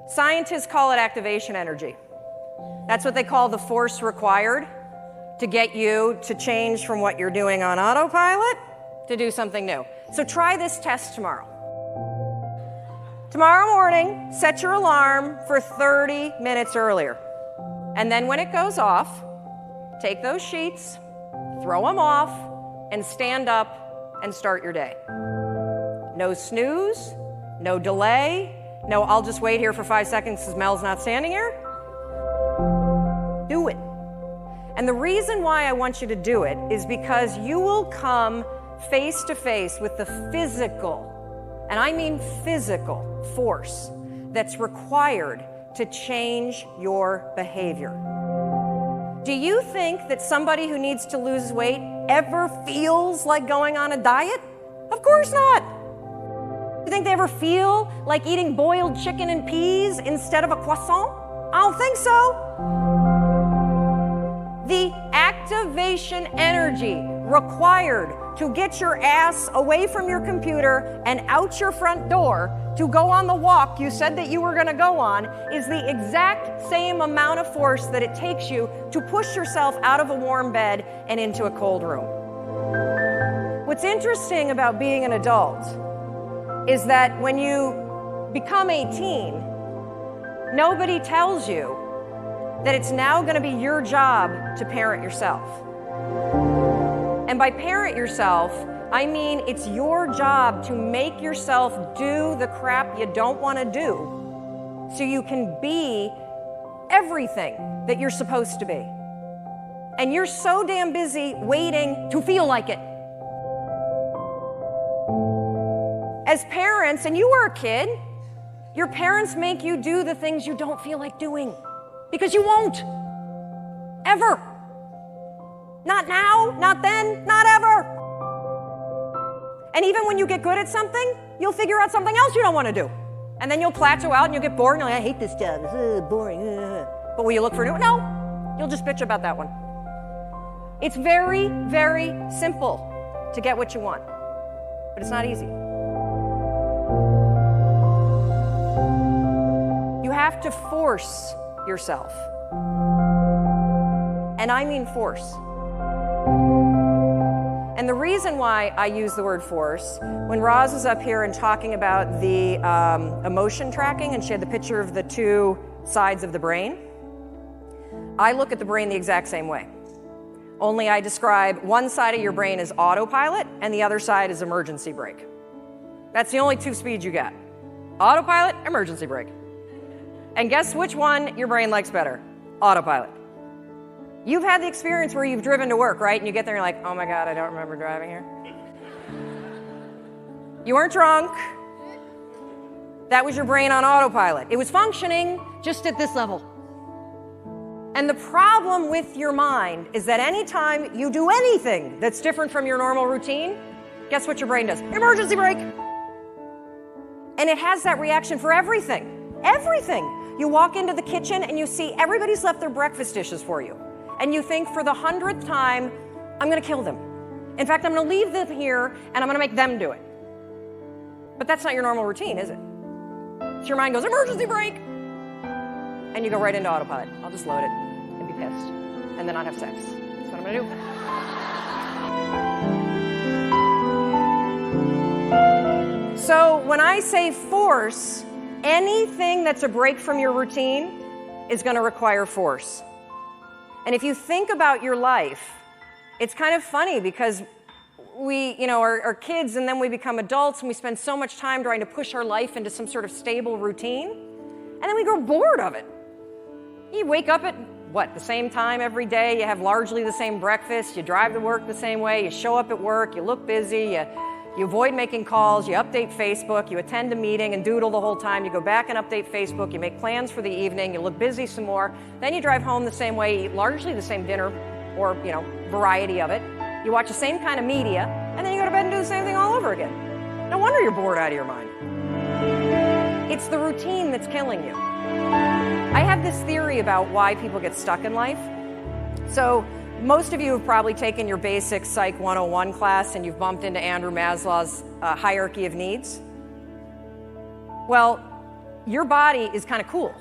Scientists call it activation energy. That's what they call the force required to get you to change from what you're doing on autopilot to do something new. So try this test tomorrow. Tomorrow morning, set your alarm for 30 minutes earlier. And then when it goes off, take those sheets, throw them off, and stand up and start your day. No snooze, no delay, no I'll just wait here for 5 seconds because Mel's not standing here. Do it. And the reason why I want you to do it is because you will come face to face with the physical, and I mean physical, force that's required to change your behavior. Do you think that somebody who needs to lose weight ever feels like going on a diet? Of course not. You think they ever feel like eating boiled chicken and peas instead of a croissant? I don't think so. The activation energy required to get your ass away from your computer and out your front door to go on the walk you said that you were going to go on is the exact same amount of force that it takes you to push yourself out of a warm bed and into a cold room. What's interesting about being an adult is that when you become 18, nobody tells you that it's now going to be your job to parent yourself. And by parent yourself, I mean it's your job to make yourself do the crap you don't want to do so you can be everything that you're supposed to be. And you're so damn busy waiting to feel like it. As parents, and you were a kid, your parents make you do the things you don't feel like doing because you won't. Ever. Not now, not then, not ever. And even when you get good at something, you'll figure out something else you don't want to do. And then you'll plateau out and you'll get bored and you're like, I hate this job, it's boring. But will you look for a new one? No, you'll just bitch about that one. It's very, very simple to get what you want, but it's not easy. You have to force yourself. And I mean force. And the reason why I use the word force, when Roz was up here and talking about the emotion tracking, and she had the picture of the two sides of the brain, I look at the brain the exact same way. Only I describe one side of your brain as autopilot and the other side as emergency brake. That's the only two speeds you get. Autopilot, emergency brake. And guess which one your brain likes better? Autopilot. You've had the experience where you've driven to work, right? And you get there and you're like, oh my God, I don't remember driving here. You weren't drunk. That was your brain on autopilot. It was functioning just at this level. And the problem with your mind is that anytime you do anything that's different from your normal routine, guess what your brain does? Emergency brake. And it has that reaction for everything. Everything. You walk into the kitchen and you see everybody's left their breakfast dishes for you. And you think for the 100th time, I'm going to kill them. In fact, I'm going to leave them here and I'm going to make them do it. But that's not your normal routine, is it? So your mind goes, emergency brake. And you go right into autopilot. I'll just load it and be pissed and then not have sex. That's what I'm going to do. So when I say force, anything that's a break from your routine is going to require force. And if you think about your life, it's kind of funny because we, are kids and then we become adults and we spend so much time trying to push our life into some sort of stable routine, and then we grow bored of it. You wake up at, the same time every day, you have largely the same breakfast, you drive to work the same way, you show up at work, you look busy, you avoid making calls, you update Facebook, you attend a meeting and doodle the whole time, you go back and update Facebook, you make plans for the evening, you look busy some more, then you drive home the same way, eat largely the same dinner, or, variety of it. You watch the same kind of media, and then you go to bed and do the same thing all over again. No wonder you're bored out of your mind. It's the routine that's killing you. I have this theory about why people get stuck in life. So, most of you have probably taken your basic Psych 101 class and you've bumped into Andrew Maslow's hierarchy of needs. Well, your body is kind of cool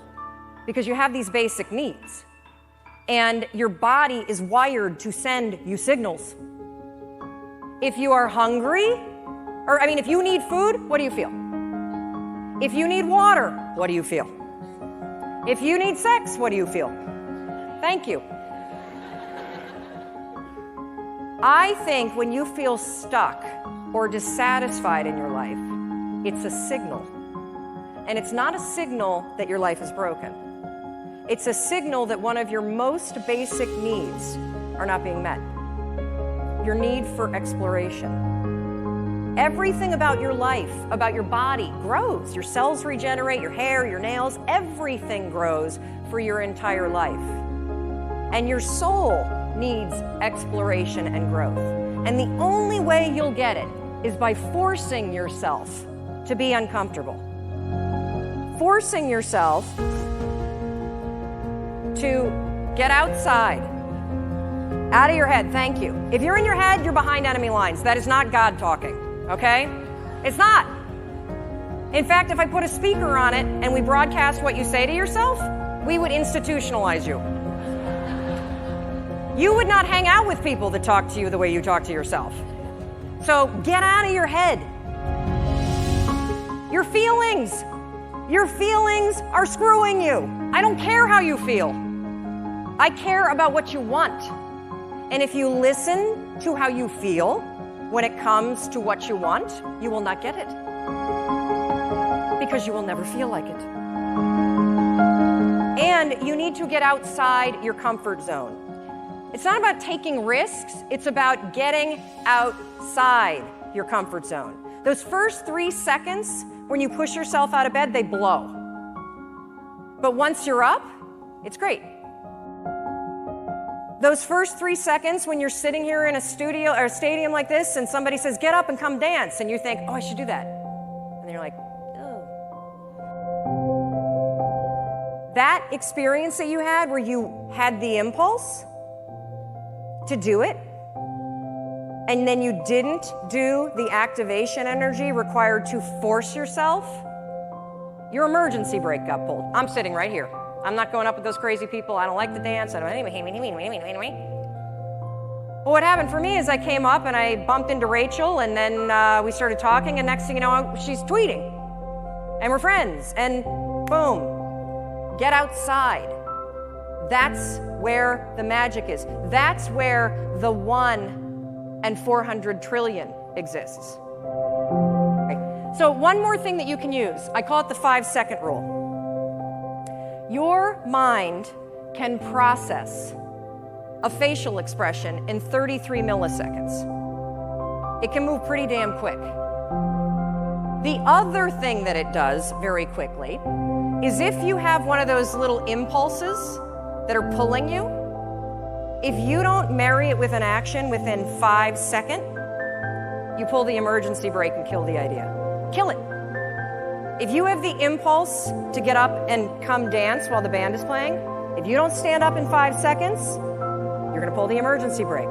because you have these basic needs. And your body is wired to send you signals. If you are hungry, if you need food, what do you feel? If you need water, what do you feel? If you need sex, what do you feel? Thank you. I think when you feel stuck or dissatisfied in your life, it's a signal. And it's not a signal that your life is broken. It's a signal that one of your most basic needs are not being met. Your need for exploration. Everything about your life, about your body, grows. Your cells regenerate, your hair, your nails, everything grows for your entire life. And your soul needs exploration and growth. And the only way you'll get it is by forcing yourself to be uncomfortable. Forcing yourself to get outside, out of your head. Thank you. If you're in your head, you're behind enemy lines. That is not God talking, okay? It's not. In fact, if I put a speaker on it and we broadcast what you say to yourself, we would institutionalize you. You would not hang out with people that talk to you the way you talk to yourself. So get out of your head. Your feelings are screwing you. I don't care how you feel. I care about what you want. And if you listen to how you feel when it comes to what you want, you will not get it. Because you will never feel like it. And you need to get outside your comfort zone. It's not about taking risks, it's about getting outside your comfort zone. Those first 3 seconds when you push yourself out of bed, they blow. But once you're up, it's great. Those first 3 seconds when you're sitting here in a studio or a stadium like this and somebody says, get up and come dance, and you think, oh, I should do that. And then you're like, oh. That experience that you had where you had the impulse to do it, and then you didn't do the activation energy required to force yourself, your emergency brake got pulled. I'm sitting right here. I'm not going up with those crazy people. I don't like to dance. I don't anyway. Well, what happened for me is I came up and I bumped into Rachel, and then we started talking, and next thing you know, she's tweeting. And we're friends, and boom, get outside. That's where the magic is. That's where the 1 in 400 trillion exists. Okay. So one more thing that you can use, I call it the 5-second rule. Your mind can process a facial expression in 33 milliseconds. It can move pretty damn quick. The other thing that it does very quickly is if you have one of those little impulses that are pulling you, if you don't marry it with an action within 5 seconds, you pull the emergency brake and kill the idea. Kill it. If you have the impulse to get up and come dance while the band is playing, if you don't stand up in 5 seconds, you're going to pull the emergency brake.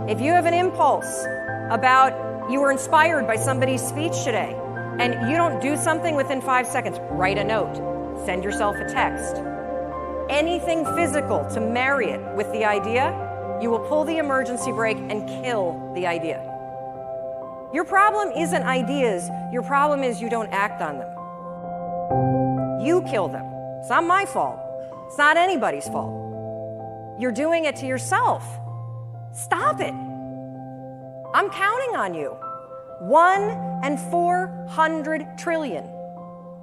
If you have an impulse about you were inspired by somebody's speech today and you don't do something within 5 seconds, write a note, send yourself a text. Anything physical to marry it with the idea, you will pull the emergency brake and kill the idea. Your problem isn't ideas. Your problem is you don't act on them. You kill them. It's not my fault. It's not anybody's fault. You're doing it to yourself. Stop it. I'm counting on you. 1 in 400 trillion.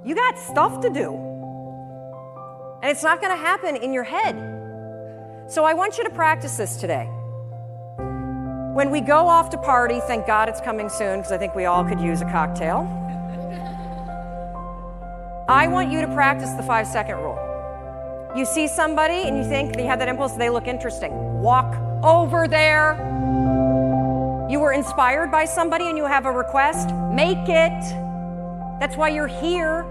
You got stuff to do. And it's not going to happen in your head. So I want you to practice this today. When we go off to party, thank God it's coming soon because I think we all could use a cocktail. I want you to practice the 5-second rule. You see somebody and you think you have that impulse, they look interesting. Walk over there. You were inspired by somebody and you have a request, make it. That's why you're here.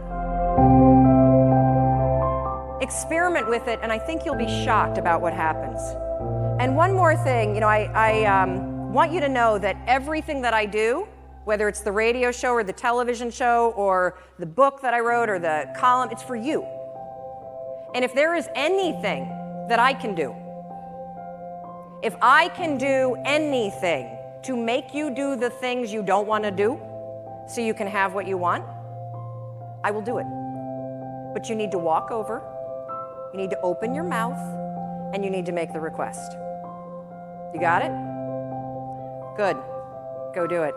Experiment with it, and I think you'll be shocked about what happens. And one more thing, I want you to know that everything that I do Whether it's the radio show or the television show or the book that I wrote or the column, it's for you. And if there is anything that I can do, if I can do anything to make you do the things you don't want to do so you can have what you want, I will do it. But you need to walk over, you need to open your mouth, and you need to make the request. You got it? Good. Go do it.